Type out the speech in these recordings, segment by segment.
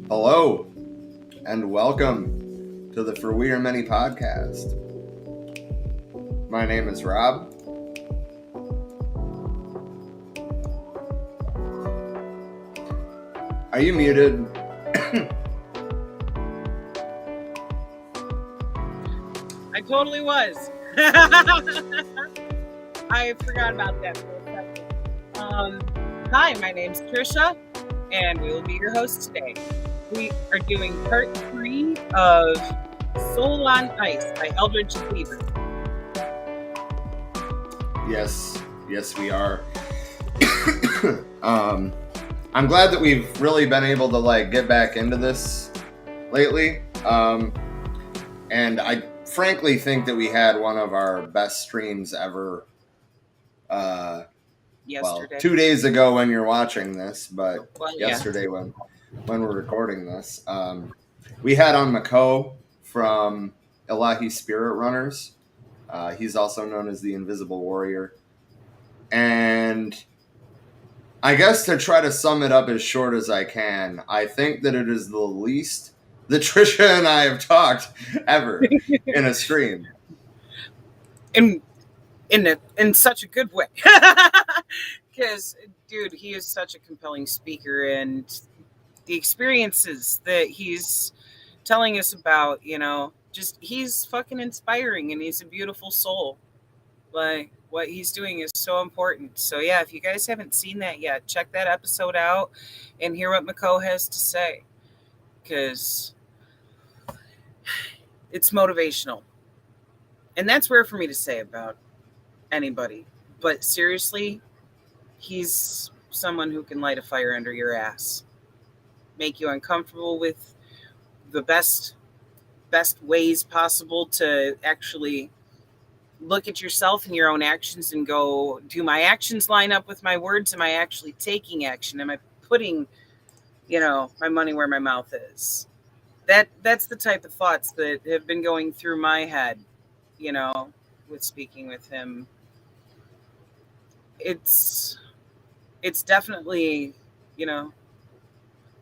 Hello, and welcome to the For We Are Many podcast. My name is Rob. Are you muted? I totally was. I forgot about that for a second. Hi, my name's Tricia, and we will be your hosts today. We are doing part 3 of Soul on Ice by Eldridge Cleaver. Yes, we are. I'm glad that we've really been able to get back into this lately. And I frankly think that we had one of our best streams ever. Yesterday. 2 days ago when you're watching this, but yesterday yeah. when we're recording this. We had on Mako from Ilahi Spirit Runners. He's also known as the Invisible Warrior. And I guess to try to sum it up as short as I can, I think that it is the least that Tricia and I have talked ever in a stream. In such a good way. Because, dude, he is such a compelling speaker, and the experiences that he's telling us about, he's fucking inspiring, and he's a beautiful soul. Like, what he's doing is so important. So, yeah, if you guys haven't seen that yet, check that episode out and hear what Mako has to say. Because it's motivational. And that's rare for me to say about anybody. But seriously, he's someone who can light a fire under your ass. Make you uncomfortable with the best ways possible to actually look at yourself and your own actions and go, do my actions line up with my words? Am I actually taking action? Am I putting, my money where my mouth is? That's the type of thoughts that have been going through my head, with speaking with him. It's definitely,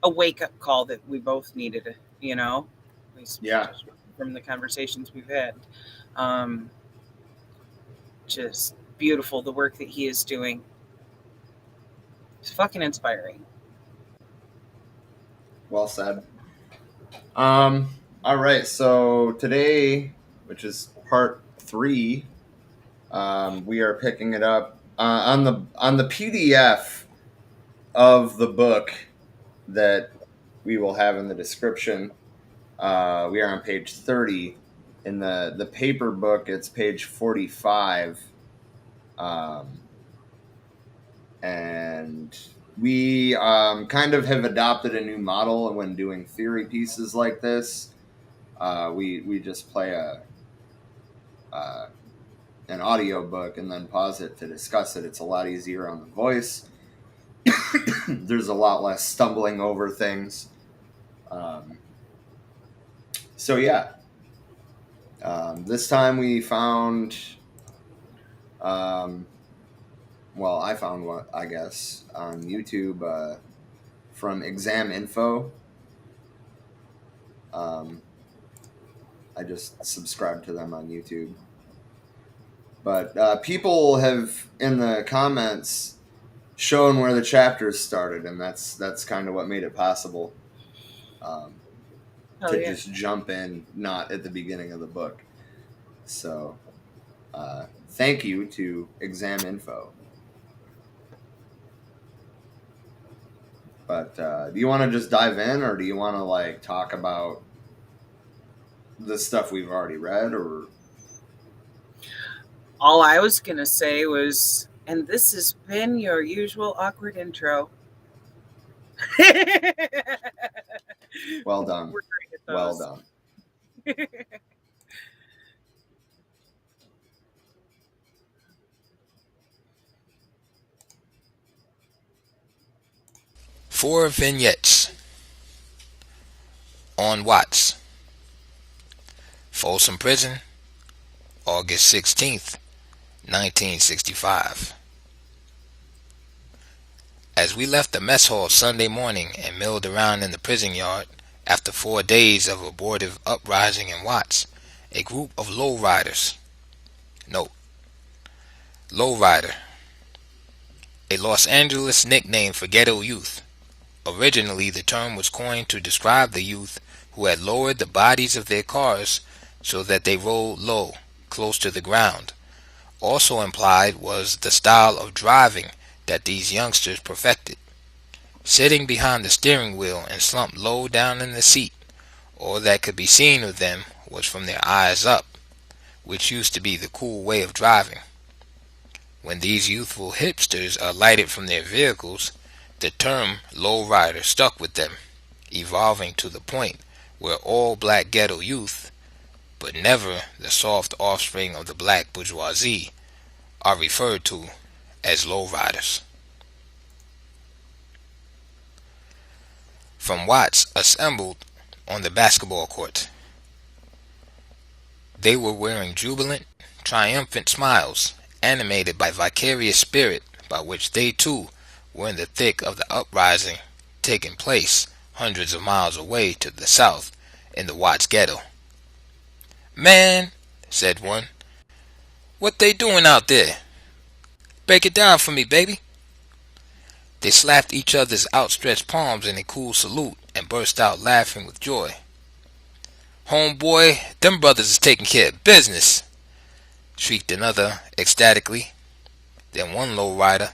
a wake-up call that we both needed, at least from the conversations we've had. Just beautiful, the work that he is doing. It's fucking inspiring. Well said. All right, so today, which is part 3, we are picking it up on the PDF of the book that we will have in the description. We are on page 30. In the paper book, it's page 45. And we kind of have adopted a new model when doing theory pieces like this. We just play an audio book and then pause it to discuss it. It's a lot easier on the voice. There's a lot less stumbling over things. So yeah. This time we found... I found one, I guess, on YouTube from Exam Info. I just subscribe to them on YouTube. But people have in the comments shown where the chapters started, and that's kind of what made it possible to just jump in, not at the beginning of the book. So, thank you to Exam Info. But do you want to just dive in, or do you want to like talk about the stuff we've already read, or? All I was going to say was, and this has been your usual awkward intro. Well done. We're great at those. Well done. Four vignettes on Watts. Folsom Prison, August 16th, 1965. As we left the mess hall Sunday morning and milled around in the prison yard, after 4 days of abortive uprising in Watts, a group of lowriders. Note: lowrider, a Los Angeles nickname for ghetto youth. Originally, the term was coined to describe the youth who had lowered the bodies of their cars so that they rolled low, close to the ground. Also implied was the style of driving that these youngsters perfected. Sitting behind the steering wheel and slumped low down in the seat, all that could be seen of them was from their eyes up, which used to be the cool way of driving. When these youthful hipsters alighted from their vehicles, the term lowrider stuck with them, evolving to the point where all black ghetto youth, but never the soft offspring of the black bourgeoisie, are referred to as lowriders. From Watts assembled on the basketball court. They were wearing jubilant, triumphant smiles, animated by vicarious spirit by which they too were in the thick of the uprising taking place hundreds of miles away to the south in the Watts ghetto. "Man," said one, "what they doing out there? Break it down for me, baby." They slapped each other's outstretched palms in a cool salute and burst out laughing with joy. "Homeboy, them brothers is taking care of business," shrieked another ecstatically. Then one lowrider,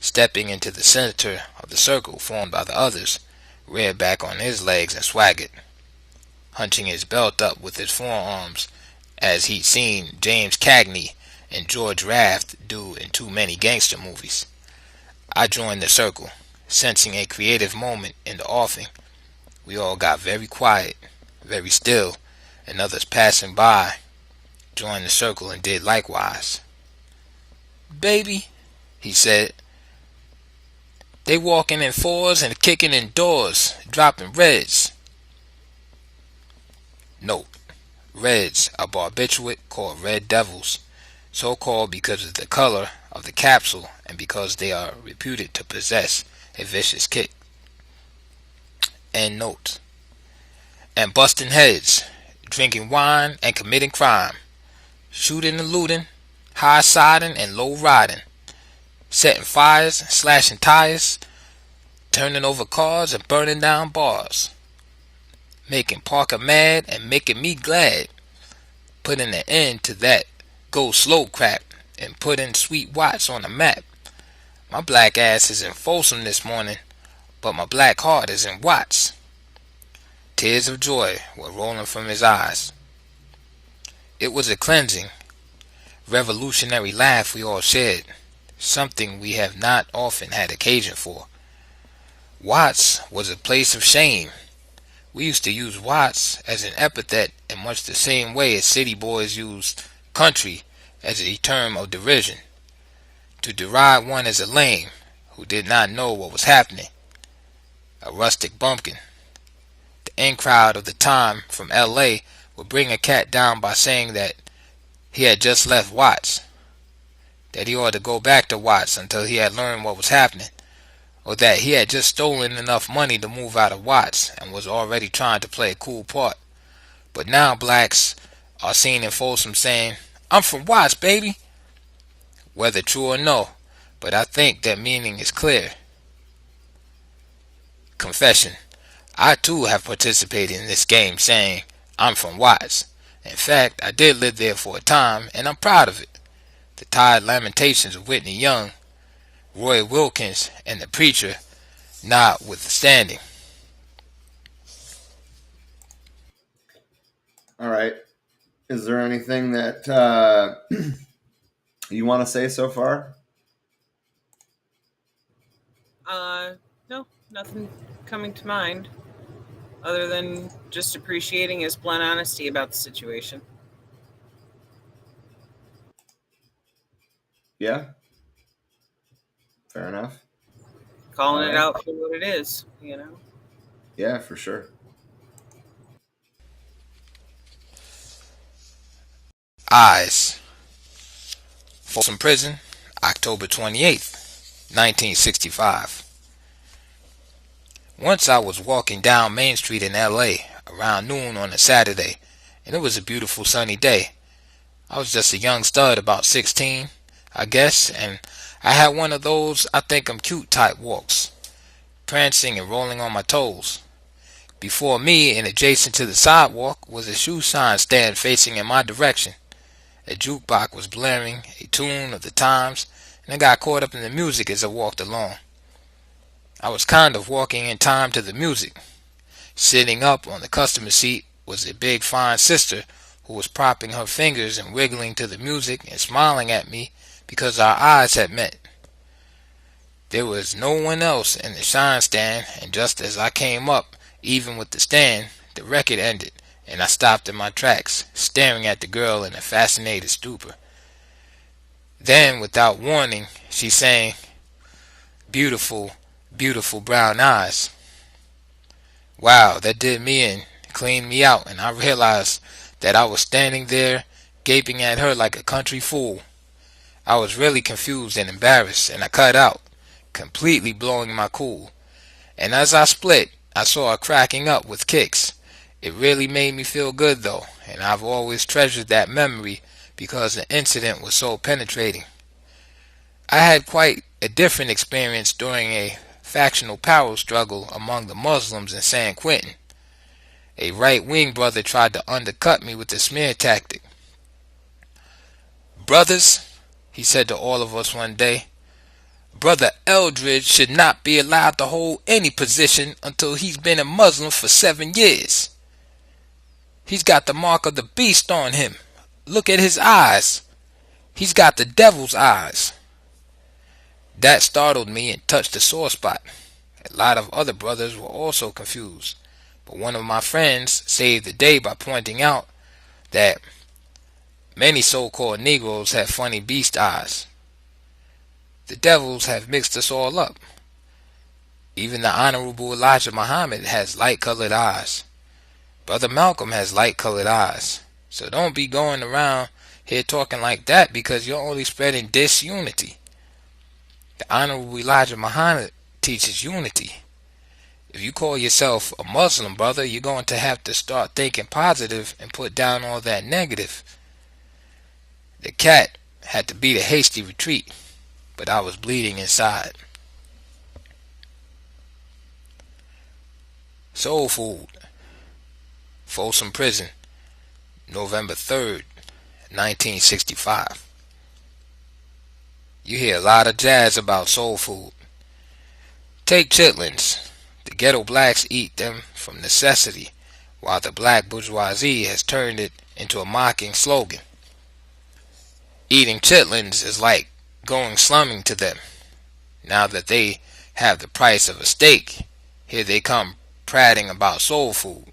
stepping into the center of the circle formed by the others, reared back on his legs and swaggered, hunching his belt up with his forearms as he'd seen James Cagney and George Raft do in too many gangster movies. I joined the circle, sensing a creative moment in the offing. We all got very quiet, very still, and others passing by joined the circle and did likewise. "Baby," he said, "they walking in fours and kicking in doors, dropping reds." Note: reds are barbiturate called red devils, so called because of the color of the capsule and because they are reputed to possess a vicious kick. End note. And busting heads, drinking wine and committing crime, shooting and looting, high siding and low riding, setting fires, slashing tires, turning over cars and burning down bars, making Parker mad and making me glad, putting an end to that go slow crap and putting Sweet Watts on the map. My black ass is in Folsom this morning, but my black heart is in Watts. Tears of joy were rolling from his eyes. It was a cleansing, revolutionary laugh we all shared, something we have not often had occasion for. Watts was a place of shame. We used to use Watts as an epithet in much the same way as city boys used country as a term of derision, to deride one as a lame who did not know what was happening, a rustic bumpkin. The in crowd of the time from L.A. would bring a cat down by saying that he had just left Watts, that he ought to go back to Watts until he had learned what was happening, or that he had just stolen enough money to move out of Watts and was already trying to play a cool part. But now blacks are seen in Folsom saying, "I'm from Watts, baby." Whether true or no, but I think that meaning is clear. Confession. I too have participated in this game saying, "I'm from Watts." In fact, I did live there for a time, and I'm proud of it. The tired lamentations of Whitney Young, Roy Wilkins, and the preacher notwithstanding. All right. Is there anything that you want to say so far? No, nothing coming to mind other than just appreciating his blunt honesty about the situation. Yeah. Fair enough. Calling All it right. out for what it is, you know. Yeah, for sure. Eyes. Folsom Prison, October 28th, 1965. Once I was walking down Main Street in LA around noon on a Saturday, and it was a beautiful sunny day. I was just a young stud about 16, I guess, and I had one of those "I think I'm cute" type walks, prancing and rolling on my toes. Before me and adjacent to the sidewalk was a shoe shine stand facing in my direction. A jukebox was blaring a tune of the times, and I got caught up in the music as I walked along. I was kind of walking in time to the music. Sitting up on the customer seat was a big fine sister who was propping her fingers and wiggling to the music and smiling at me because our eyes had met. There was no one else in the shine stand, and just as I came up, even with the stand, the record ended, and I stopped in my tracks, staring at the girl in a fascinated stupor. Then, without warning, she sang, "Beautiful, beautiful brown eyes." Wow, that did me in, cleaned me out, and I realized that I was standing there, gaping at her like a country fool. I was really confused and embarrassed, and I cut out, completely blowing my cool. And as I split, I saw her cracking up with kicks. It really made me feel good though, and I've always treasured that memory because the incident was so penetrating. I had quite a different experience during a factional power struggle among the Muslims in San Quentin. A right-wing brother tried to undercut me with the smear tactic. "Brothers," he said to all of us one day, "Brother Eldridge should not be allowed to hold any position until he's been a Muslim for 7 years. He's got the mark of the beast on him. Look at his eyes. He's got the devil's eyes." That startled me and touched a sore spot. A lot of other brothers were also confused, but one of my friends saved the day by pointing out that many so-called Negroes have funny beast eyes. The devils have mixed us all up. Even the Honorable Elijah Muhammad has light-colored eyes. Brother Malcolm has light-colored eyes. So don't be going around here talking like that because you're only spreading disunity. The Honorable Elijah Muhammad teaches unity. If you call yourself a Muslim, brother, you're going to have to start thinking positive and put down all that negative. The cat had to beat a hasty retreat, but I was bleeding inside. Soul Food. Folsom Prison, November 3rd, 1965. You hear a lot of jazz about soul food. Take chitlins. The ghetto blacks eat them from necessity, while the black bourgeoisie has turned it into a mocking slogan. Eating chitlins is like going slumming to them. Now that they have the price of a steak, here they come prating about soul food.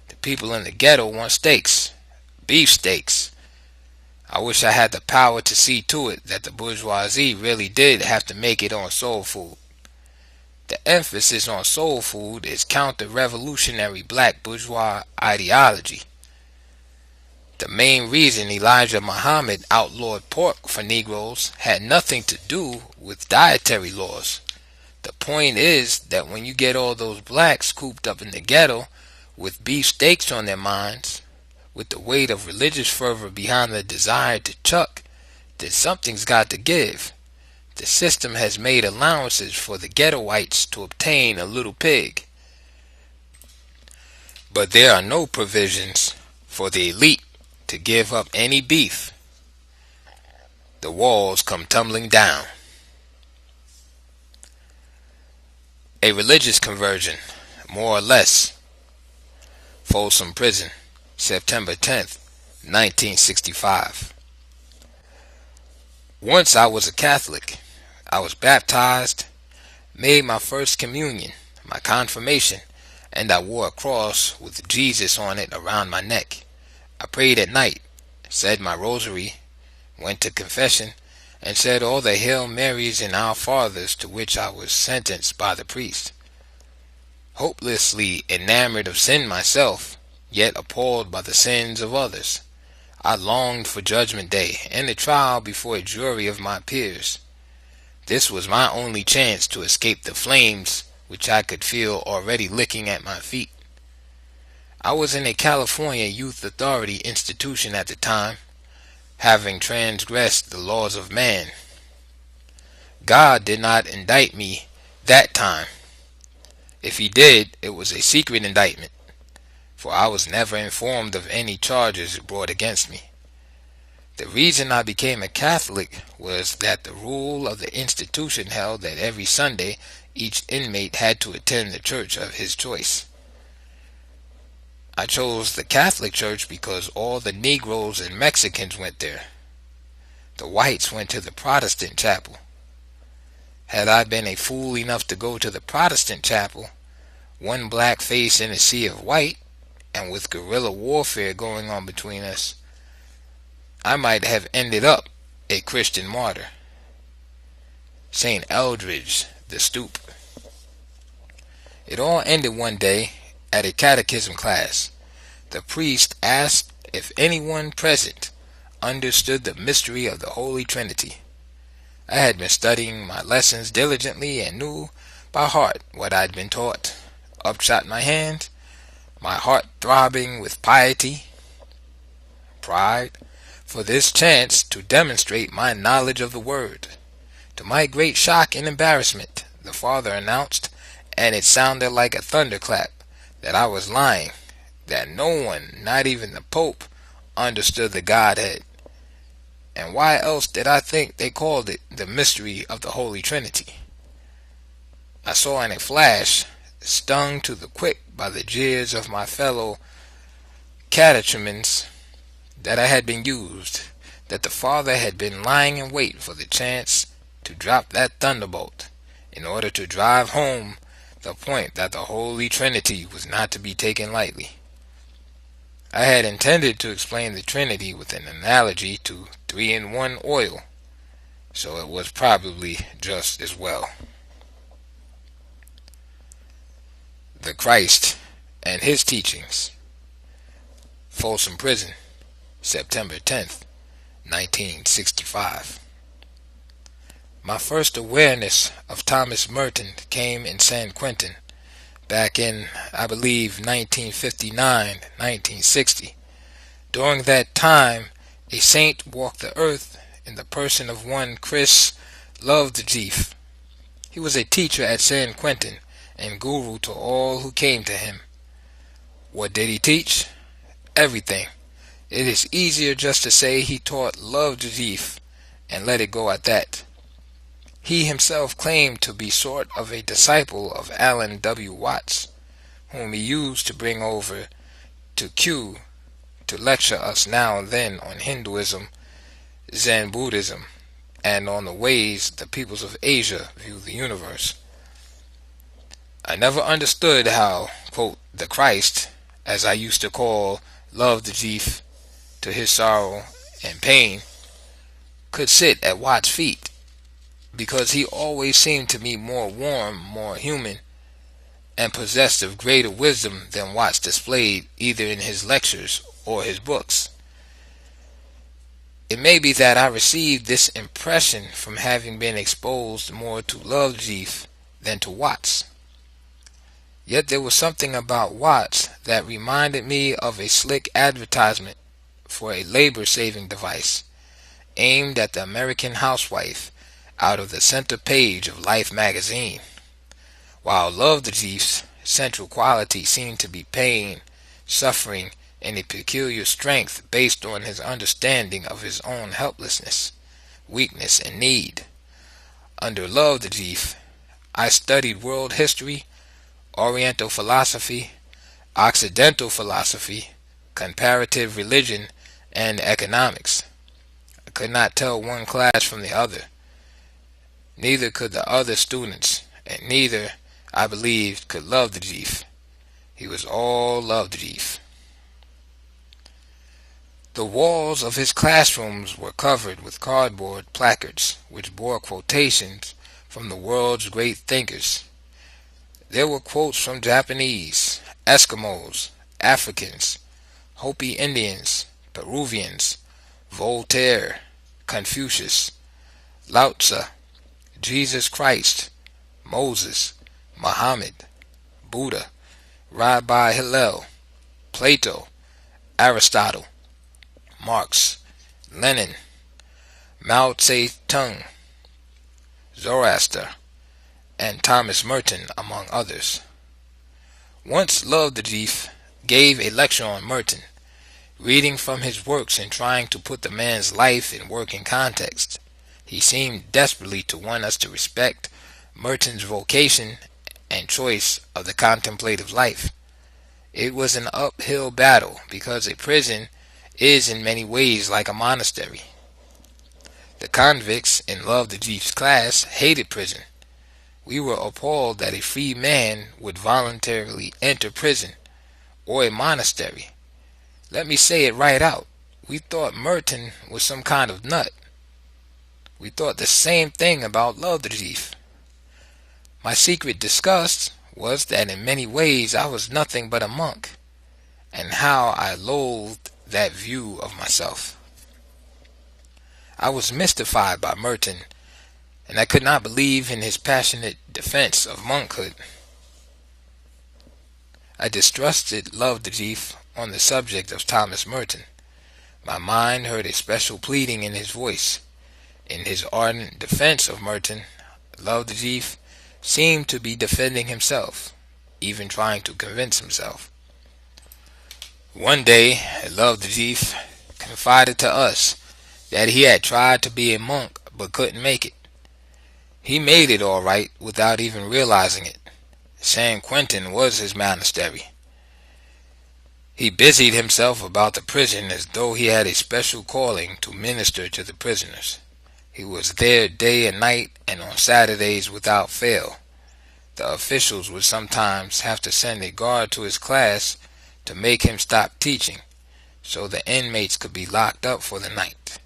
The people in the ghetto want steaks, beef steaks. I wish I had the power to see to it that the bourgeoisie really did have to make it on soul food. The emphasis on soul food is counter-revolutionary black bourgeois ideology. The main reason Elijah Muhammad outlawed pork for Negroes had nothing to do with dietary laws. The point is that when you get all those blacks cooped up in the ghetto with beef steaks on their minds, with the weight of religious fervor behind the desire to chuck, then something's got to give. The system has made allowances for the ghettoites to obtain a little pig. But there are no provisions for the elite to give up any beef. The walls come tumbling down. A religious conversion, more or less. Folsom Prison, September 10th, 1965. Once I was a Catholic. I was baptized, made my first communion, my confirmation, and I wore a cross with Jesus on it around my neck. I prayed at night, said my rosary, went to confession, and said all the Hail Marys and Our Fathers, to which I was sentenced by the priest. Hopelessly enamored of sin myself, yet appalled by the sins of others, I longed for Judgment Day and the trial before a jury of my peers. This was my only chance to escape the flames which I could feel already licking at my feet. I was in a California Youth Authority institution at the time, having transgressed the laws of man. God did not indict me that time. If he did, it was a secret indictment, for I was never informed of any charges brought against me. The reason I became a Catholic was that the rule of the institution held that every Sunday each inmate had to attend the church of his choice. I chose the Catholic Church because all the Negroes and Mexicans went there. The whites went to the Protestant chapel. Had I been a fool enough to go to the Protestant chapel, one black face in a sea of white, and with guerrilla warfare going on between us, I might have ended up a Christian martyr. St. Eldridge, the Stoop. It all ended one day at a catechism class. The priest asked if anyone present understood the mystery of the Holy Trinity. I had been studying my lessons diligently and knew by heart what I'd been taught. Up shot my hand, my heart throbbing with piety, pride, for this chance to demonstrate my knowledge of the Word. To my great shock and embarrassment, the father announced, and it sounded like a thunderclap, that I was lying, that no one, not even the Pope, understood the Godhead. And why else did I think they called it the mystery of the Holy Trinity? I saw in a flash, stung to the quick by the jeers of my fellow catechumens, that I had been used, that the Father had been lying in wait for the chance to drop that thunderbolt, in order to drive home the point that the Holy Trinity was not to be taken lightly. I had intended to explain the Trinity with an analogy to 3-in-1 oil, so it was probably just as well. The Christ and His Teachings. Folsom Prison, September 10th, 1965. My first awareness of Thomas Merton came in San Quentin, back in, I believe, 1959-1960. During that time, a saint walked the earth in the person of one Chris Lovejeef. He was a teacher at San Quentin and guru to all who came to him. What did he teach? Everything. It is easier just to say he taught Lovejeef and let it go at that. He himself claimed to be sort of a disciple of Alan W. Watts, whom he used to bring over to Kew to lecture us now and then on Hinduism, Zen Buddhism, and on the ways the peoples of Asia view the universe. I never understood how, quote, the Christ, as I used to call Lovejeef to his sorrow and pain, could sit at Watts' feet, because he always seemed to me more warm, more human, and possessed of greater wisdom than Watts displayed either in his lectures or his books. It may be that I received this impression from having been exposed more to Lovejeef than to Watts. Yet there was something about Watts that reminded me of a slick advertisement for a labor-saving device aimed at the American housewife out of the center page of Life magazine, while Love the Chief's central quality seemed to be pain, suffering, and a peculiar strength based on his understanding of his own helplessness, weakness, and need. Under Love the Chief, I studied world history, Oriental philosophy, Occidental philosophy, comparative religion, and economics. I could not tell one class from the other. Neither could the other students, and neither, I believed, could Love the Chief. He was all Love the Chief. The walls of his classrooms were covered with cardboard placards which bore quotations from the world's great thinkers. There were quotes from Japanese, Eskimos, Africans, Hopi Indians, Peruvians, Voltaire, Confucius, Lao Tzu, Jesus Christ, Moses, Muhammad, Buddha, Rabbi Hillel, Plato, Aristotle, Marx, Lenin, Mao Zedong, Zoroaster, and Thomas Merton, among others. Once Love the Chief gave a lecture on Merton, reading from his works and trying to put the man's life and work in context. He seemed desperately to want us to respect Merton's vocation and choice of the contemplative life. It was an uphill battle because a prison is in many ways like a monastery. The convicts in Love the Chief's class hated prison. We were appalled that a free man would voluntarily enter prison or a monastery. Let me say it right out. We thought Merton was some kind of nut. We thought the same thing about Love the Chief. My secret disgust was that in many ways I was nothing but a monk, and how I loathed that view of myself. I was mystified by Merton, and I could not believe in his passionate defense of monkhood. I distrusted Love the Chief on the subject of Thomas Merton. My mind heard a special pleading in his voice. In his ardent defense of Merton, Love the Chief seemed to be defending himself, even trying to convince himself. One day, Love the Chief confided to us that he had tried to be a monk but couldn't make it. He made it all right without even realizing it. San Quentin was his monastery. He busied himself about the prison as though he had a special calling to minister to the prisoners. He was there day and night and on Saturdays without fail. The officials would sometimes have to send a guard to his class to make him stop teaching, so the inmates could be locked up for the night.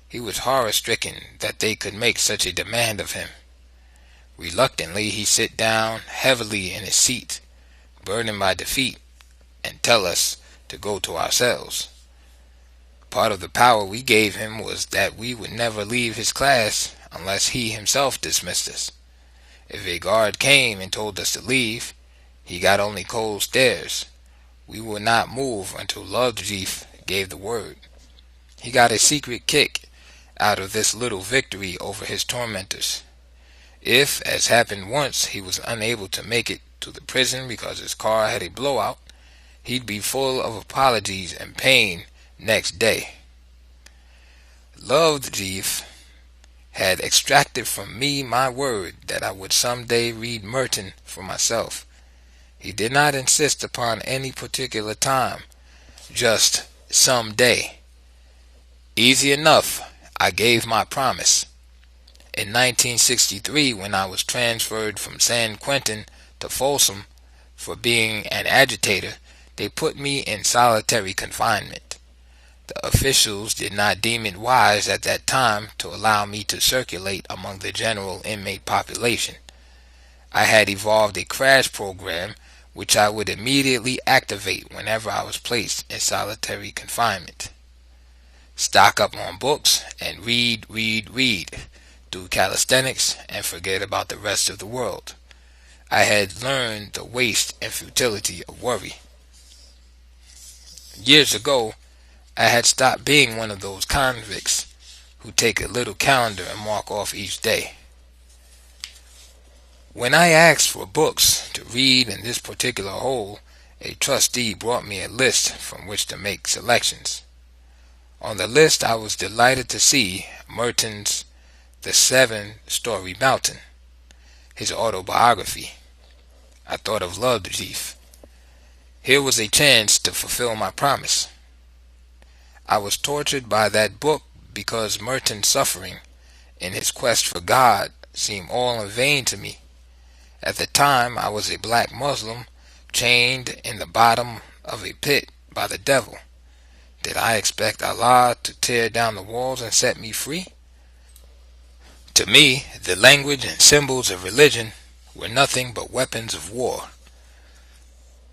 He was horror-stricken that they could make such a demand of him. Reluctantly, he sit down heavily in his seat, burdened by defeat, and tell us to go to our cells. Part of the power we gave him was that we would never leave his class unless he himself dismissed us. If a guard came and told us to leave, he got only cold stares. We would not move until Love the Chief gave the word. He got a secret kick out of this little victory over his tormentors. If, as happened once, he was unable to make it to the prison because his car had a blowout, he'd be full of apologies and pain next day. Love the Chief had extracted from me my word that I would someday read Merton for myself. He did not insist upon any particular time, just some day. Easy enough, I gave my promise. In 1963, when I was transferred from San Quentin to Folsom for being an agitator, they put me in solitary confinement. The officials did not deem it wise at that time to allow me to circulate among the general inmate population. I had evolved a crash program which I would immediately activate whenever I was placed in solitary confinement. Stock up on books and read, do calisthenics, and forget about the rest of the world. I had learned the waste and futility of worry. Years ago, I had stopped being one of those convicts who take a little calendar and mark off each day. When I asked for books to read in this particular hole, a trustee brought me a list from which to make selections. On the list I was delighted to see Merton's The 7-Story Mountain, his autobiography. I thought of Eldridge. Here was a chance to fulfill my promise. I was tortured by that book because Merton's suffering in his quest for God seemed all in vain to me. At the time I was a black Muslim chained in the bottom of a pit by the devil. Did I expect Allah to tear down the walls and set me free? To me, the language and symbols of religion were nothing but weapons of war.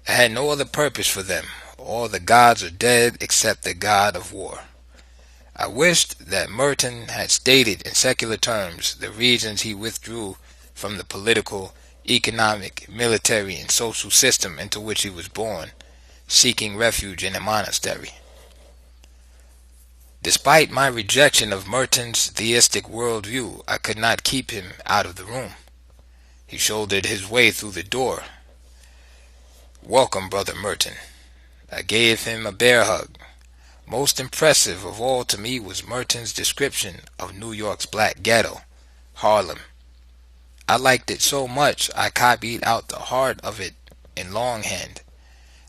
I had no other purpose for them. All the gods are dead except the god of war. I wished that Merton had stated in secular terms the reasons he withdrew from the political, economic, military, and social system into which he was born, seeking refuge in a monastery. Despite my rejection of Merton's theistic worldview, I could not keep him out of the room. He shouldered his way through the door. "Welcome, Brother Merton." I gave him a bear hug. Most impressive of all to me was Merton's description of New York's black ghetto, Harlem. I liked it so much I copied out the heart of it in longhand.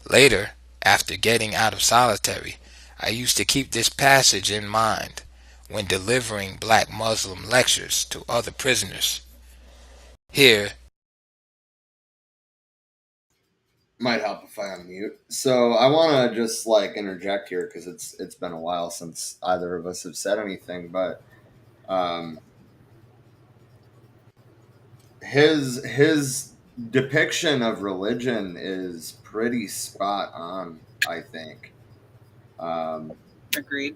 Later, after getting out of solitary, I used to keep this passage in mind when delivering black Muslim lectures to other prisoners. Here, Might help if I unmute. So I want to just like interject here because it's been a while since either of us have said anything, but um, his depiction of religion is pretty spot on, I think. Agreed.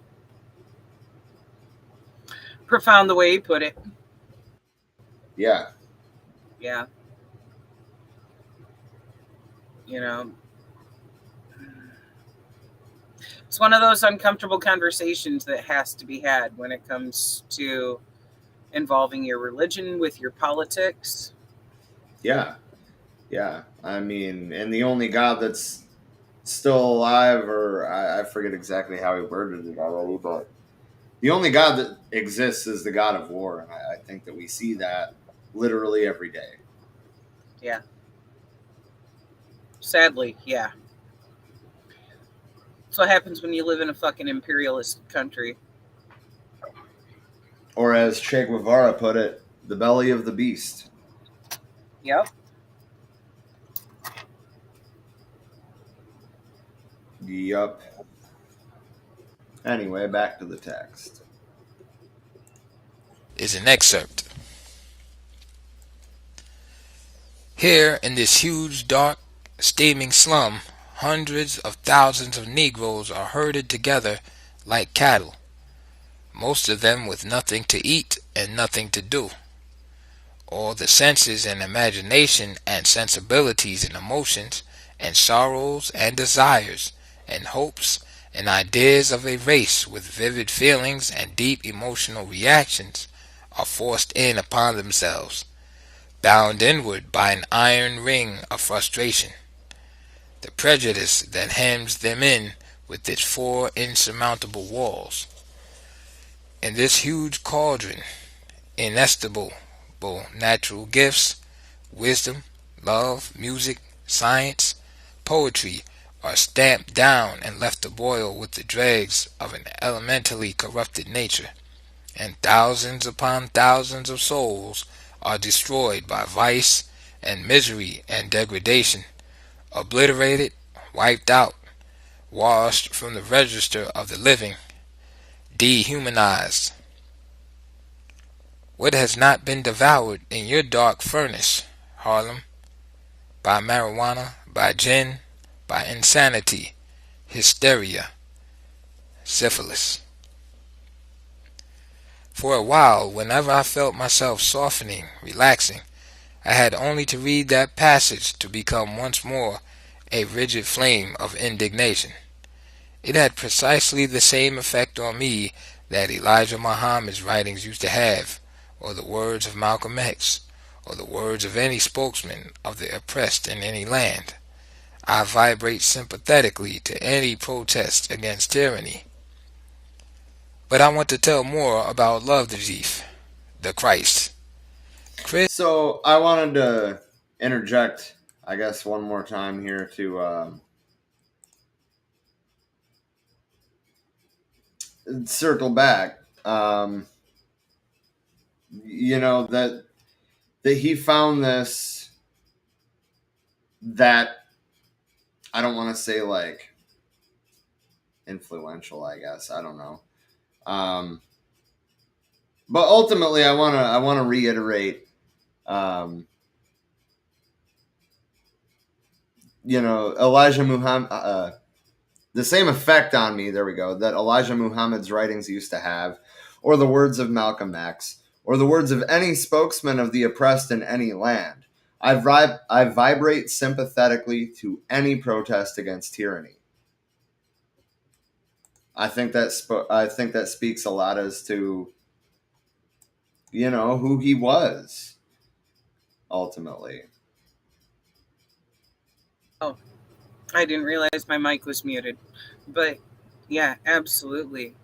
Profound the way he put it. Yeah. Yeah. You know, it's one of those uncomfortable conversations that has to be had when it comes to involving your religion with your politics. Yeah. Yeah. I mean, and the only God that's still alive, or I forget exactly how he worded it already, but the only God that exists is the God of war. And I think that we see that literally every day. Yeah. Sadly, yeah. That's what happens when you live in a fucking imperialist country. Or as Che Guevara put it, the belly of the beast. Yep. Yup. Anyway, back to the text. is an excerpt. Here in this huge, dark, steaming slum, hundreds of thousands of Negroes are herded together like cattle, most of them with nothing to eat and nothing to do. All the senses and imagination and sensibilities and emotions and sorrows and desires and hopes and ideas of a race with vivid feelings and deep emotional reactions are forced in upon themselves, bound inward by an iron ring of frustration. The prejudice that hems them in with its 4 insurmountable walls. In this huge cauldron, inestimable natural gifts, wisdom, love, music, science, poetry are stamped down and left to boil with the dregs of an elementally corrupted nature, and thousands upon thousands of souls are destroyed by vice and misery and degradation, obliterated, wiped out, washed from the register of the living, dehumanized. What has not been devoured in your dark furnace, Harlem? By marijuana, by gin, by insanity, hysteria, syphilis. For a while, whenever I felt myself softening, relaxing, I had only to read that passage to become once more a rigid flame of indignation. It had precisely the same effect on me that Elijah Muhammad's writings used to have, or the words of Malcolm X, or the words of any spokesman of the oppressed in any land. I vibrate sympathetically to any protest against tyranny. But I want to tell more about Love the Chief, the Christ. Chris. So I wanted to interject, I guess, one more time here to circle back. That he found this, that I don't want to say like influential, I guess, I don't know. But ultimately, I want to reiterate, Elijah Muhammad, the same effect on me. There we go. That Elijah Muhammad's writings used to have, or the words of Malcolm X, or the words of any spokesman of the oppressed in any land. I vibrate sympathetically to any protest against tyranny. I think that speaks a lot as to, who he was ultimately. Oh, I didn't realize my mic was muted. But yeah, absolutely.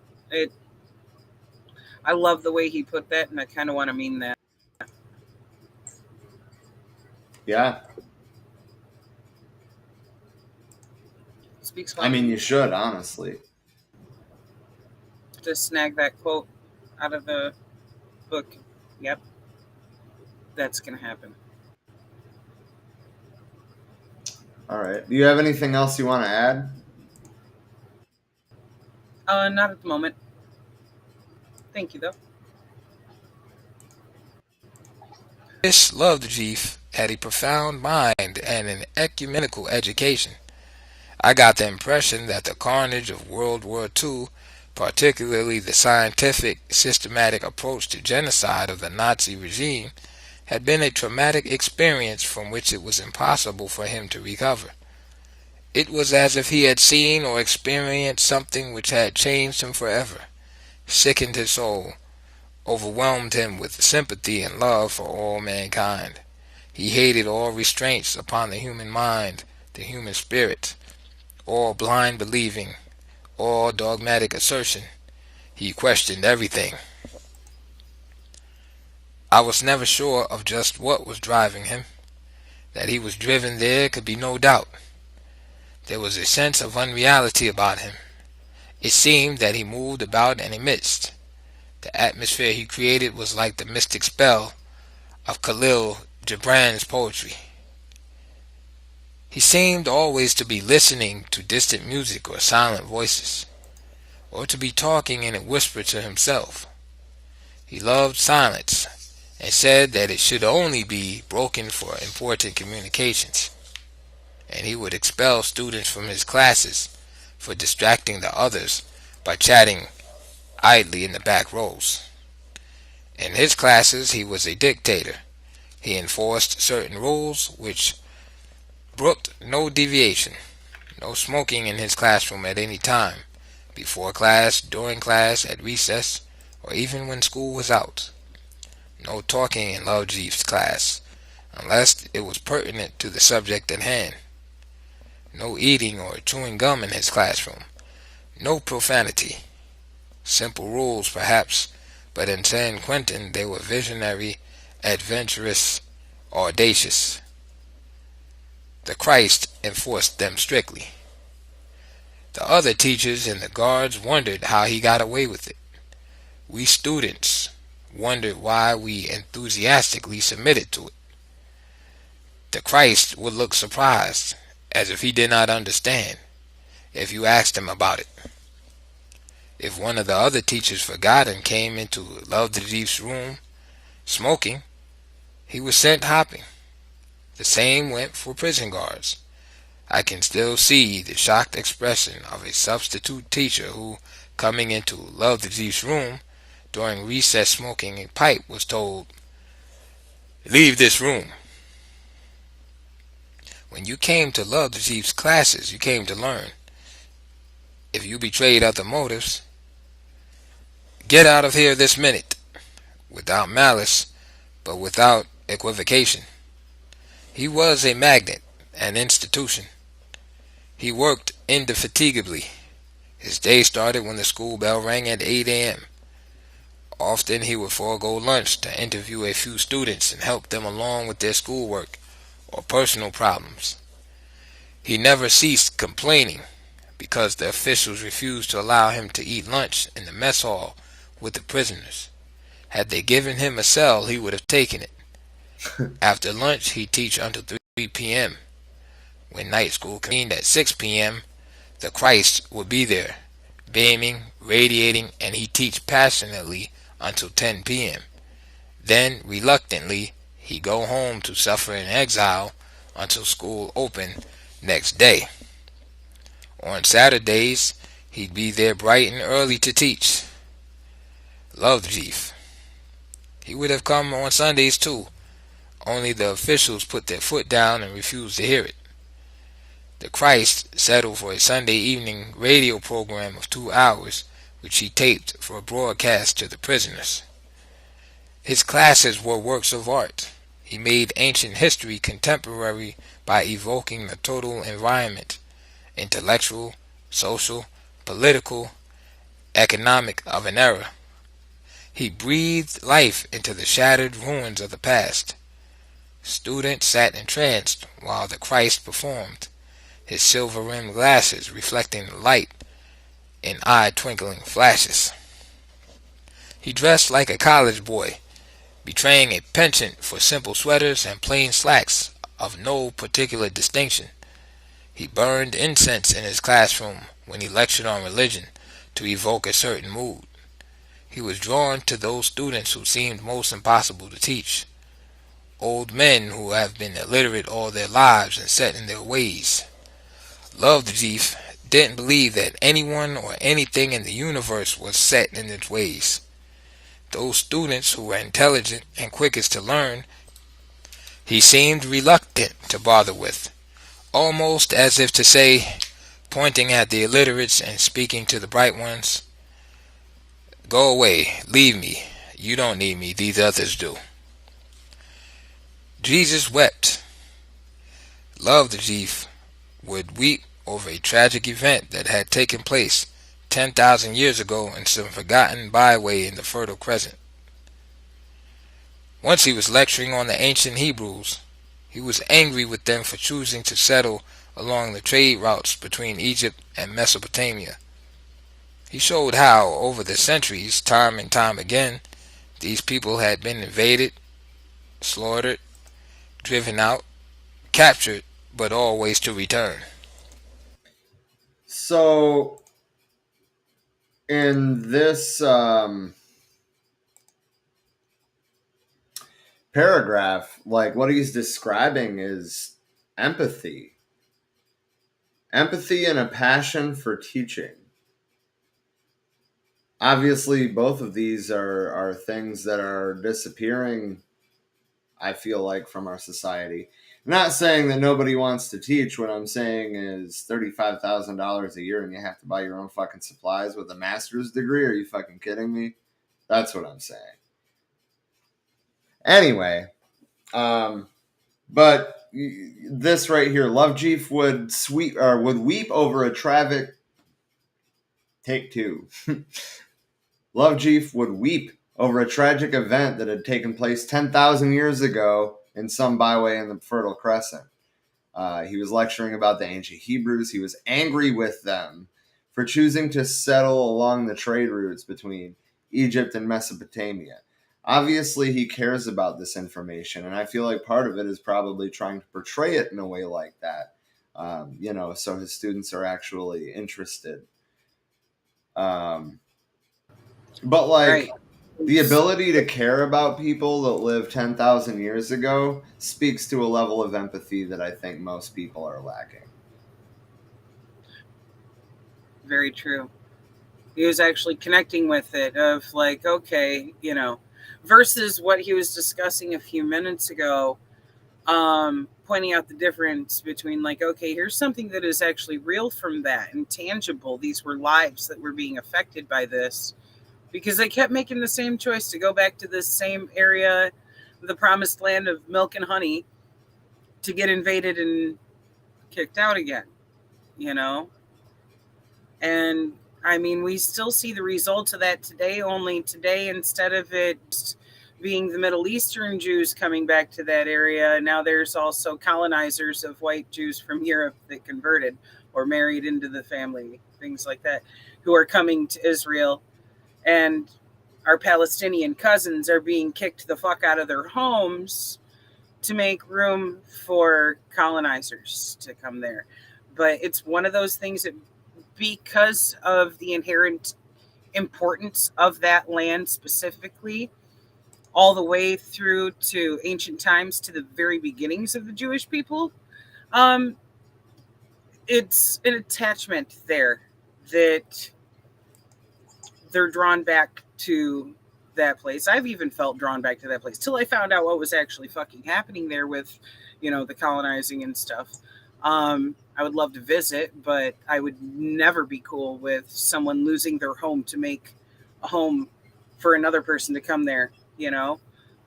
I love the way he put that, and I kind of want to mean that. Yeah. Speaks I mean, you should, honestly. to snag that quote out of the book. Yep. That's going to happen. All right. Do you have anything else you want to add? Not at the moment. Thank you, though. Chris Love the Chief had a profound mind and an ecumenical education. I got the impression that the carnage of World War II, particularly the scientific, systematic approach to genocide of the Nazi regime, had been a traumatic experience from which it was impossible for him to recover. It was as if he had seen or experienced something which had changed him forever, sickened his soul, overwhelmed him with sympathy and love for all mankind. He hated all restraints upon the human mind, the human spirit, all blind believing, all dogmatic assertion. He questioned everything. I was never sure of just what was driving him. That he was driven there could be no doubt. There was a sense of unreality about him. It seemed that he moved about in a mist. The atmosphere he created was like the mystic spell of Khalil Gibran's poetry. He seemed always to be listening to distant music or silent voices, or to be talking in a whisper to himself. He loved silence, and said that it should only be broken for important communications, and he would expel students from his classes for distracting the others by chatting idly in the back rows. In his classes he was a dictator. He enforced certain rules which brooked no deviation. No smoking in his classroom at any time, before class, during class, at recess, or even when school was out. No talking in Love Chief's class, unless it was pertinent to the subject at hand. No eating or chewing gum in his classroom. No profanity. Simple rules, perhaps, but in San Quentin they were visionary, adventurous, audacious. The Christ enforced them strictly. The other teachers and the guards wondered how he got away with it. We students wondered why we enthusiastically submitted to it. The Christ would look surprised, as if he did not understand, if you asked him about it. If one of the other teachers forgot and came into Love the Chief's room smoking, he was sent hopping. The same went for prison guards. I can still see the shocked expression of a substitute teacher who, coming into Love the Chief's room during recess smoking a pipe, was told, "Leave this room." When you came to Love the Chief's classes, you came to learn. If you betrayed other motives, get out of here this minute, without malice, but without equivocation. He was a magnet, an institution. He worked indefatigably. His day started when the school bell rang at 8 a.m. Often he would forego lunch to interview a few students and help them along with their schoolwork or personal problems. He never ceased complaining because the officials refused to allow him to eat lunch in the mess hall with the prisoners. Had they given him a cell, he would have taken it. After lunch, he'd teach until 3 p.m. When night school convened at 6 p.m., the Christ would be there, beaming, radiating, and he'd teach passionately until 10 p.m. Then, reluctantly, he'd go home to suffer in exile until school opened next day. On Saturdays, he'd be there bright and early to teach. Loved Chief. He would have come on Sundays too, only the officials put their foot down and refused to hear it. The Christ settled for a Sunday evening radio program of 2 hours, which he taped for a broadcast to the prisoners. His classes were works of art. He made ancient history contemporary by evoking the total environment, intellectual, social, political, economic of an era. He breathed life into the shattered ruins of the past. Students sat entranced while the Christ performed, his silver-rimmed glasses reflecting the light in eye-twinkling flashes. He dressed like a college boy, betraying a penchant for simple sweaters and plain slacks of no particular distinction. He burned incense in his classroom when he lectured on religion to evoke a certain mood. He was drawn to those students who seemed most impossible to teach. Old men who have been illiterate all their lives and set in their ways. Love the Chief didn't believe that anyone or anything in the universe was set in its ways. Those students who were intelligent and quickest to learn, he seemed reluctant to bother with, almost as if to say, pointing at the illiterates and speaking to the bright ones, "Go away, leave me, you don't need me, these others do." Jesus wept. Love the Chief would weep over a tragic event that had taken place 10,000 years ago in some forgotten byway in the Fertile Crescent. Once he was lecturing on the ancient Hebrews. He was angry with them for choosing to settle along the trade routes between Egypt and Mesopotamia. He showed how, over the centuries, time and time again, these people had been invaded, slaughtered, driven out, captured, but always to return. So, in this paragraph, like what he's describing is empathy. Empathy and a passion for teaching. Obviously, both of these are things that are disappearing, I feel like, from our society. I'm not saying that nobody wants to teach. What I'm saying is $35,000 a year and you have to buy your own fucking supplies with a master's degree. Are you fucking kidding me? That's what I'm saying. Anyway, but this right here, Love Chief would weep over a tragic. Take two. Love Chief would weep over a tragic event that had taken place 10,000 years ago in some byway in the Fertile Crescent. He was lecturing about the ancient Hebrews. He was angry with them for choosing to settle along the trade routes between Egypt and Mesopotamia. Obviously, he cares about this information, and I feel like part of it is probably trying to portray it in a way like that, so his students are actually interested. But like Right. the ability to care about people that lived 10,000 years ago speaks to a level of empathy that I think most people are lacking. Very true. He was actually connecting with it of like, okay, versus what he was discussing a few minutes ago pointing out the difference between, like, okay, here's something that is actually real from that and tangible. These were lives that were being affected by this, because they kept making the same choice to go back to this same area, the promised land of milk and honey, to get invaded and kicked out again, you know? And I mean, we still see the results of that today, only today, instead of it being the Middle Eastern Jews coming back to that area, now there's also colonizers of white Jews from Europe that converted or married into the family, things like that, who are coming to Israel. And our Palestinian cousins are being kicked the fuck out of their homes to make room for colonizers to come there. But it's one of those things that, because of the inherent importance of that land specifically, all the way through to ancient times, to the very beginnings of the Jewish people, it's an attachment there that they're drawn back to that place. I've even felt drawn back to that place till I found out what was actually fucking happening there with, the colonizing and stuff. I would love to visit, but I would never be cool with someone losing their home to make a home for another person to come there,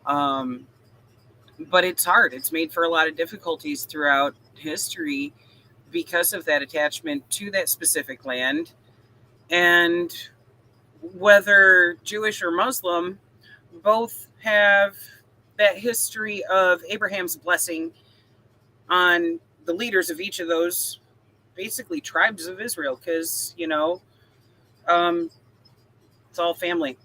But it's hard. It's made for a lot of difficulties throughout history because of that attachment to that specific land. And whether Jewish or Muslim, both have that history of Abraham's blessing on the leaders of each of those basically tribes of Israel, because, it's all family.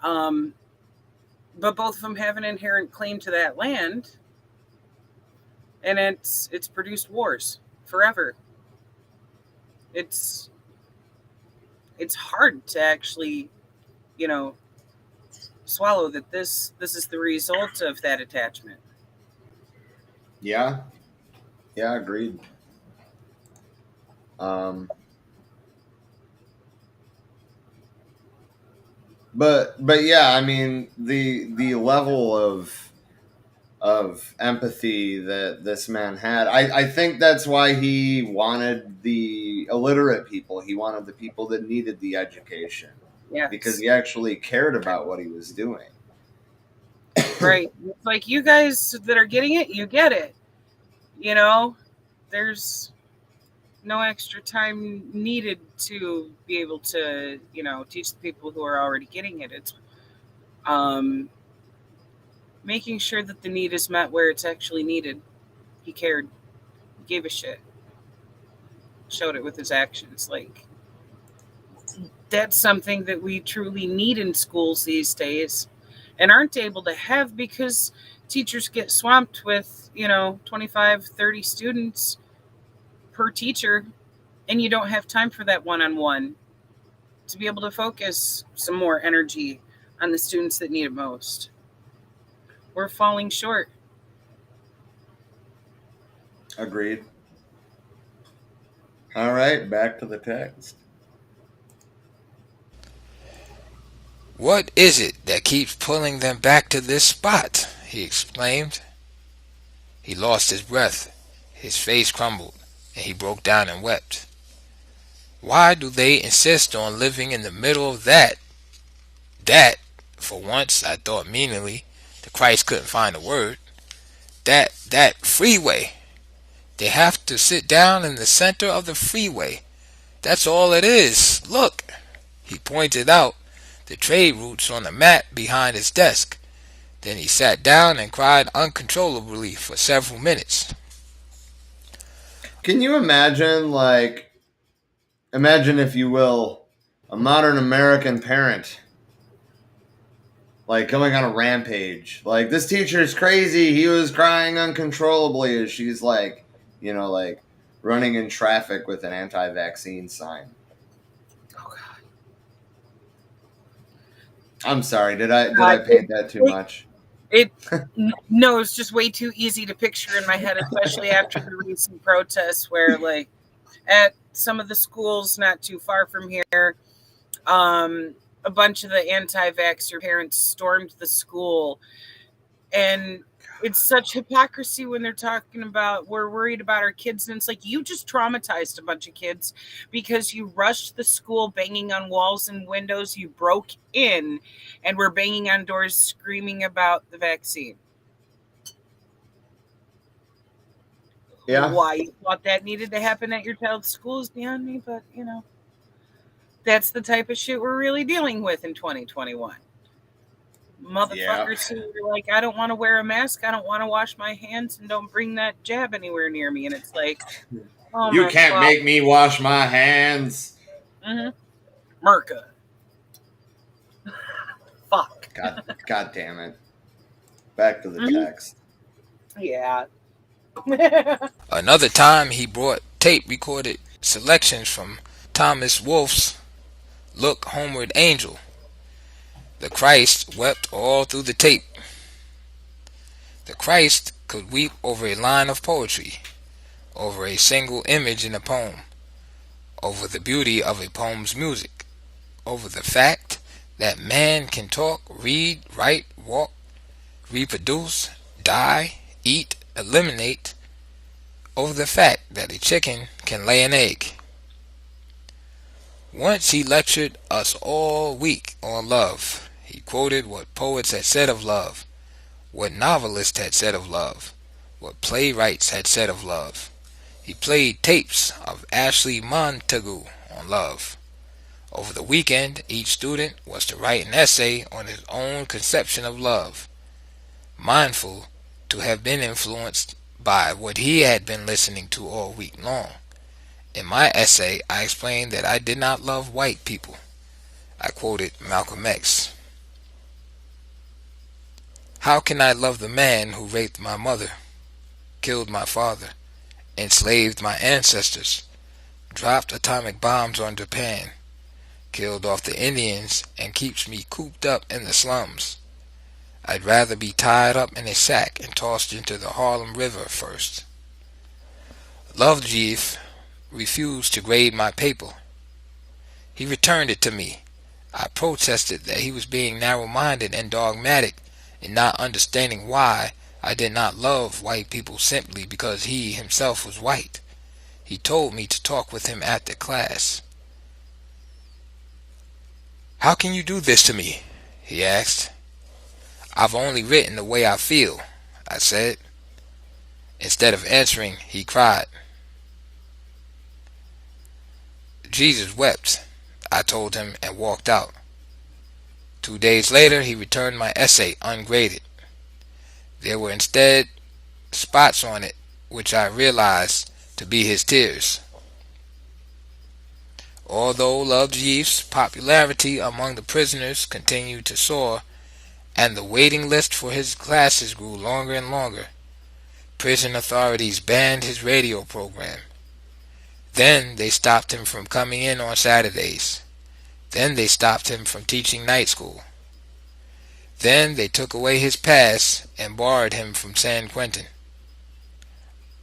But both of them have an inherent claim to that land, and it's produced wars forever. It's hard to actually, swallow that this is the result of that attachment. Yeah. Yeah, agreed. But yeah, I mean, the level of empathy that this man had, I think that's why he wanted the illiterate people. He wanted the people that needed the education. Yeah, Because he actually cared about what he was doing. Right. It's like, you guys that are getting it, you get it. There's no extra time needed to be able to, teach the people who are already getting it. It's making sure that the need is met where it's actually needed. He cared. He gave a shit. Showed it with his actions. Like, that's something that we truly need in schools these days and aren't able to have, because teachers get swamped with, 25, 30 students per teacher, and you don't have time for that one-on-one to be able to focus some more energy on the students that need it most. We're falling short. Agreed. All right, back to the text. "What is it that keeps pulling them back to this spot?" he exclaimed. He lost his breath, his face crumbled, and he broke down and wept. "Why do they insist on living in the middle of that? For once," I thought meaningly. The Christ couldn't find a word. That freeway. They have to sit down in the center of the freeway. That's all it is. Look." He pointed out the trade routes on the mat behind his desk. Then he sat down and cried uncontrollably for several minutes. Can you imagine, if you will, a modern American parent, going on a rampage? This teacher's crazy. He was crying uncontrollably as she's running in traffic with an anti-vaccine sign. Oh God. I'm sorry. Did I paint that too much? No, it's just way too easy to picture in my head, especially after the recent protests where, at some of the schools not too far from here, a bunch of the anti-vaxxer parents stormed the school, and It's such hypocrisy when they're talking about we're worried about our kids, and it's like you just traumatized a bunch of kids because you rushed the school banging on walls and windows, you broke in and were banging on doors screaming about the vaccine. Yeah. Why you thought that needed to happen at your child's school is beyond me, but that's the type of shit we're really dealing with in 2021. Yeah. Motherfuckers who are like, I don't want to wear a mask, I don't want to wash my hands, and don't bring that jab anywhere near me. And it's like, oh You my can't fuck. make me wash my hands. Merca. Fuck. God damn it. Back to the text. Yeah. Another time he brought tape recorded selections from Thomas Wolfe's Look Homeward Angel. The Christ wept all through the tape. The Christ could weep over a line of poetry, over a single image in a poem, over the beauty of a poem's music, over the fact that man can talk, read, write, walk, reproduce, die, eat, eliminate, over the fact that a chicken can lay an egg. Once he lectured us all week on love. He quoted what poets had said of love, what novelists had said of love, what playwrights had said of love. He played tapes of Ashley Montagu on love. Over the weekend, each student was to write an essay on his own conception of love, mindful to have been influenced by what he had been listening to all week long. In my essay, I explained that I did not love white people. I quoted Malcolm X. How can I love the man who raped my mother, killed my father, enslaved my ancestors, dropped atomic bombs on Japan, killed off the Indians, and keeps me cooped up in the slums? I'd rather be tied up in a sack and tossed into the Harlem River first. Lovejeev refused to grade my paper. He returned it to me. I protested that he was being narrow-minded and dogmatic in not understanding why I did not love white people simply because he himself was white. He told me to talk with him after class. How can you do this to me? He asked. I've only written the way I feel, I said. Instead of answering, he cried. Jesus wept, I told him, and walked out. 2 days later, he returned my essay ungraded. There were instead spots on it which I realized to be his tears. Although Lovejeev's popularity among the prisoners continued to soar, and the waiting list for his classes grew longer and longer, prison authorities banned his radio program. Then they stopped him from coming in on Saturdays. Then they stopped him from teaching night school. Then they took away his pass and barred him from San Quentin.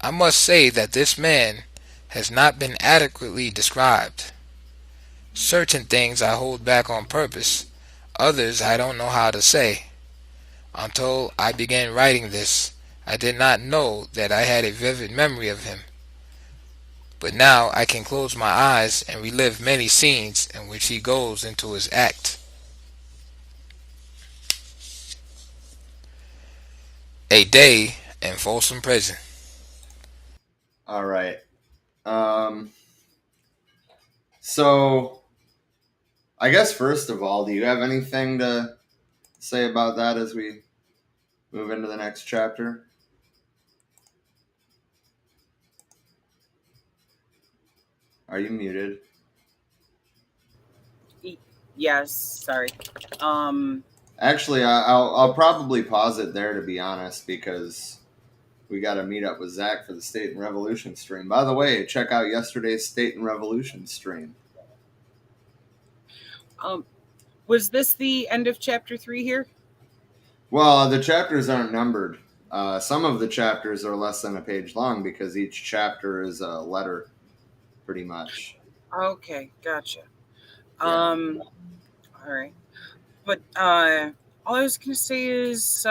I must say that this man has not been adequately described. Certain things I hold back on purpose, others I don't know how to say. Until I began writing this, I did not know that I had a vivid memory of him. But now I can close my eyes and relive many scenes in which he goes into his act. A day in Folsom Prison. All right. So, I guess first of all, do you have anything to say about that as we move into the next chapter? Are you muted? Yes, sorry. Actually, I'll probably pause it there, to be honest, because we got to meet up with Zach for the State and Revolution stream. By the way, check out yesterday's State and Revolution stream. Was this the end of chapter 3 here? Well, the chapters aren't numbered. Some of the chapters are less than a page long because each chapter is a letter, pretty much. Okay, gotcha. Yeah. All right. But all I was going to say is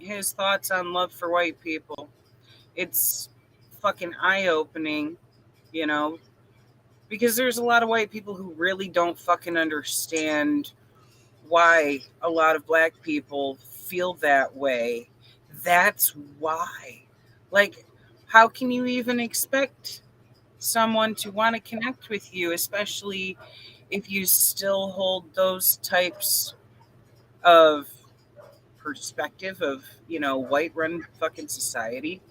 his thoughts on love for white people. It's fucking eye-opening, you know, because there's a lot of white people who really don't fucking understand why a lot of black people feel that way. That's why. Like, how can you even expect someone to want to connect with you, especially if you still hold those types of perspective of, white run fucking society?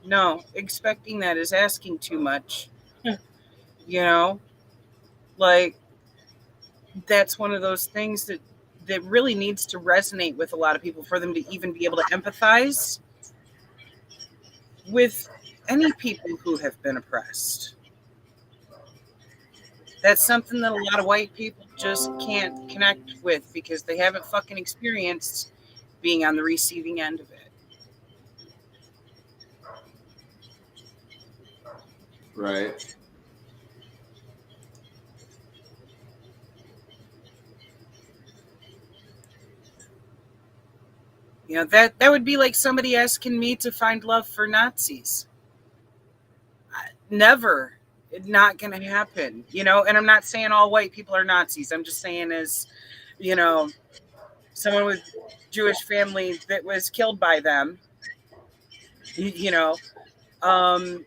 No, expecting that is asking too much. you know, like that's one of those things that really needs to resonate with a lot of people for them to even be able to empathize with any people who have been oppressed. That's something that a lot of white people just can't connect with because they haven't fucking experienced being on the receiving end of it. Right. That would be like somebody asking me to find love for Nazis. Never. Not going to happen. And I'm not saying all white people are Nazis. I'm just saying as, someone with Jewish family that was killed by them, you know, um,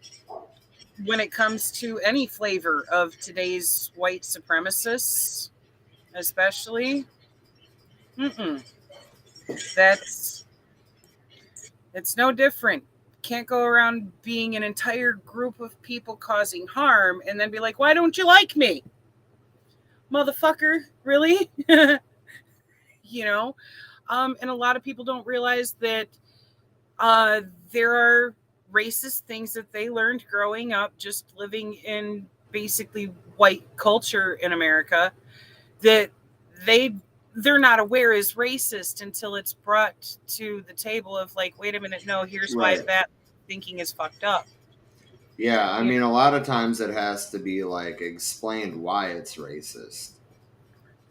when it comes to any flavor of today's white supremacists, especially, that's it's no different. Can't go around being an entire group of people causing harm and then be like, why don't you like me? Motherfucker, really? And a lot of people don't realize that there are racist things that they learned growing up just living in basically white culture in America that they're not aware is racist until it's brought to the table of like, wait a minute, no, here's why Right. that thinking is fucked up. Yeah, I mean, a lot of times it has to be like explained why it's racist.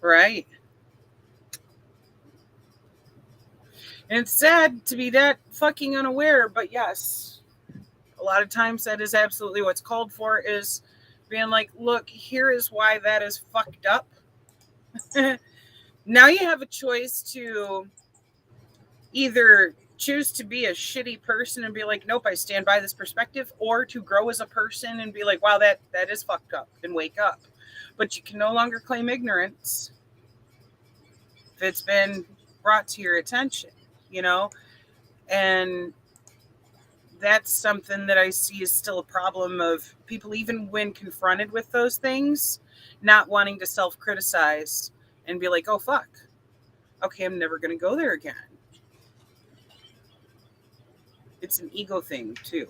Right. And it's sad to be that fucking unaware, but yes, a lot of times that is absolutely what's called for, is being like, look, here is why that is fucked up. Now you have a choice to either choose to be a shitty person and be like, nope, I stand by this perspective, or to grow as a person and be like, wow, that is fucked up, and wake up. But you can no longer claim ignorance if it's been brought to your attention, and that's something that I see is still a problem of people, even when confronted with those things, not wanting to self-criticize and be like, oh, fuck. Okay, I'm never going to go there again. It's an ego thing, too.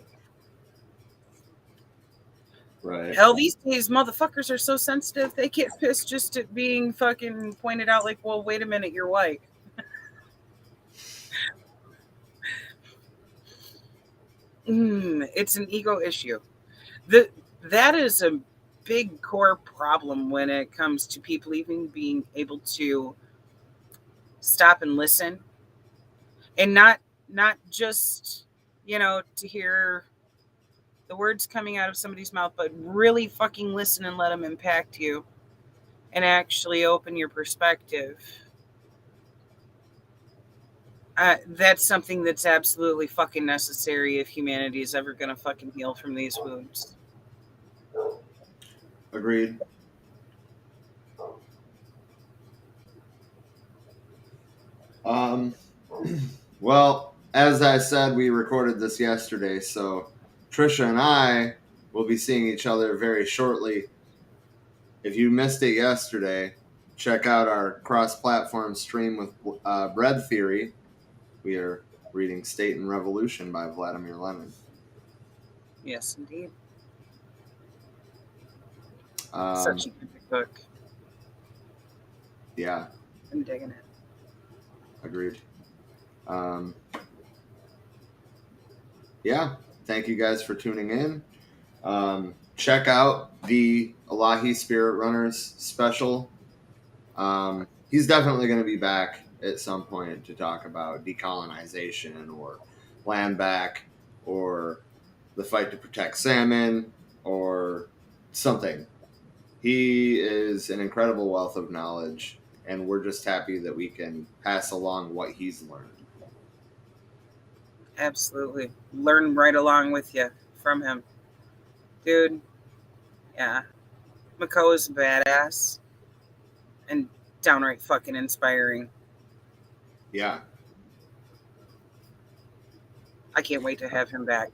Right. Hell, these days, motherfuckers are so sensitive, they get pissed just at being fucking pointed out like, well, wait a minute, you're white. It's an ego issue. That is a big core problem when it comes to people even being able to stop and listen, and not just to hear the words coming out of somebody's mouth, but really fucking listen and let them impact you and actually open your perspective. That's something that's absolutely fucking necessary if humanity is ever going to fucking heal from these wounds. Agreed. Well, as I said, we recorded this yesterday, so Tricia and I will be seeing each other very shortly. If you missed it yesterday, check out our cross-platform stream with Bread Theory. We are reading State and Revolution by Vladimir Lenin. Yes, indeed. Um, Such a good book. Yeah. I'm digging it. Agreed. Yeah. Thank you guys for tuning in. Check out the Elahi Spirit Runners special. He's definitely going to be back. at some point to talk about decolonization or land back or the fight to protect salmon or something. He is an incredible wealth of knowledge, and we're just happy that we can pass along what he's learned. Absolutely. Learn right along with you from him. Dude, yeah. Mako is a badass and downright fucking inspiring. Yeah. I can't wait to have him back.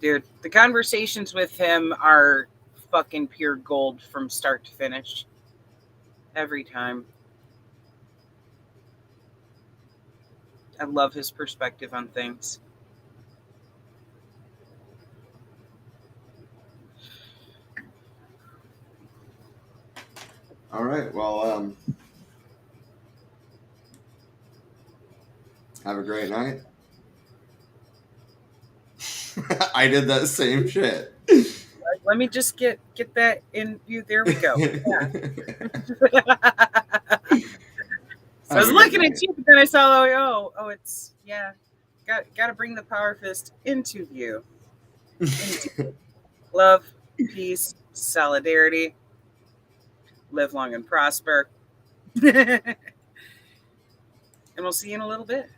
Dude, the conversations with him are fucking pure gold from start to finish. Every time. I love his perspective on things. All right. Well, have a great night. I did that same shit. Let me just get that in view. There we go. Yeah. So I was looking at you, but then I saw, it's, yeah. Got to bring the power fist into view. Love, peace, solidarity. Live long and prosper. And we'll see you in a little bit.